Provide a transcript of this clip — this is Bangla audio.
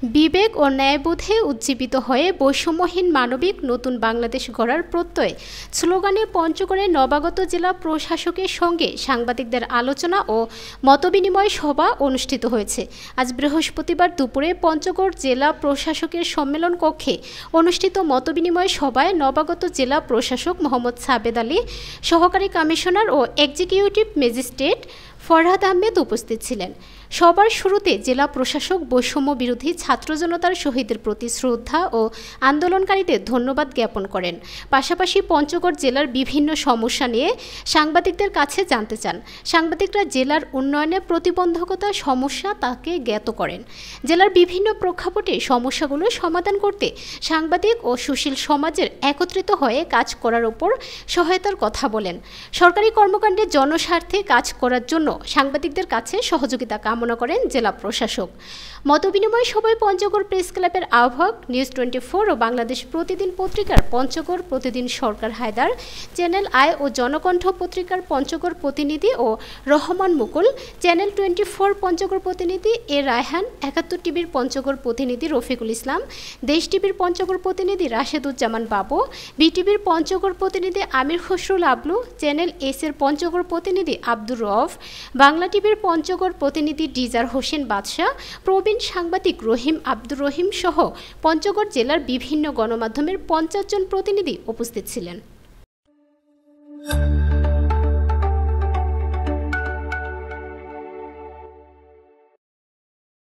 বিবেক ও ন্যায়বোধে উজ্জীবিত হয়ে বৈষম্যহীন মানবিক নতুন বাংলাদেশ গড়ার প্রত্যয় স্লোগানে পঞ্চগড়ে নবাগত জেলা প্রশাসকের সঙ্গে সাংবাদিকদের আলোচনা ও মতবিনিময় সভা অনুষ্ঠিত হয়েছে। আজ বৃহস্পতিবার দুপুরে পঞ্চগড় জেলা প্রশাসকের সম্মেলন কক্ষে অনুষ্ঠিত মতবিনিময় সভায় নবাগত জেলা প্রশাসক মোহাম্মদ সাবেদ আলী, সহকারী কমিশনার ও এক্সিকিউটিভ ম্যাজিস্ট্রেট ফরহাদ আহমেদ উপস্থিত ছিলেন। সবার শুরুতে জেলা প্রশাসক বৈষম্য বিরোধী ছাত্র জনতার শহীদের প্রতি শ্রদ্ধা ও আন্দোলনকারীদের ধন্যবাদ জ্ঞাপন করেন। পাশাপাশি পঞ্চগড় জেলার বিভিন্ন সমস্যা নিয়ে সাংবাদিকদের কাছে জানতে চান। সাংবাদিকরা জেলার উন্নয়নে প্রতিবন্ধকতা সমস্যা তাকে জ্ঞাত করেন। জেলার বিভিন্ন প্রেক্ষাপটে সমস্যাগুলো সমাধান করতে সাংবাদিক ও সুশীল সমাজের একত্রিত হয়ে কাজ করার উপর সহায়তার কথা বলেন। সরকারি কর্মকাণ্ডে জনস্বার্থে কাজ করার জন্য সাংবাদিকদের কাছে সহযোগিতা কামনা করেন জেলা প্রশাসক। মতবিনিময় সভায় পঞ্চগড় প্রেস ক্লাবের আহ্বায়ক, নিউজ 24 ও বাংলাদেশ প্রতিদিন পত্রিকার পঞ্চগড় প্রতিদিন সরকার হায়দার, চ্যানেল আই ও জনকণ্ঠ পত্রিকার পঞ্চগড় প্রতিনিধি ও রহমান মুকুল, চ্যানেল 24 পঞ্চগড় প্রতিনিধি এ রায়হান, 71 টিভির পঞ্চগড় প্রতিনিধি রফিকুল ইসলাম, দেশ টিভির পঞ্চগড় প্রতিনিধি রাশেদুজ্জামান বাবু, বিটিভির পঞ্চগড় প্রতিনিধি আমির খসরুল আবলু, চ্যানেল এস এর পঞ্চগড় প্রতিনিধি আব্দুর রউফ, বাংলা টিভির পঞ্চগড় প্রতিনিধি ডিজার হোসেন বাদশাহ, প্রবীণ সাংবাদিক রহিম আব্দুর রহিম সহ পঞ্চগড় জেলার বিভিন্ন গণমাধ্যমের 50 জন প্রতিনিধি উপস্থিত ছিলেন।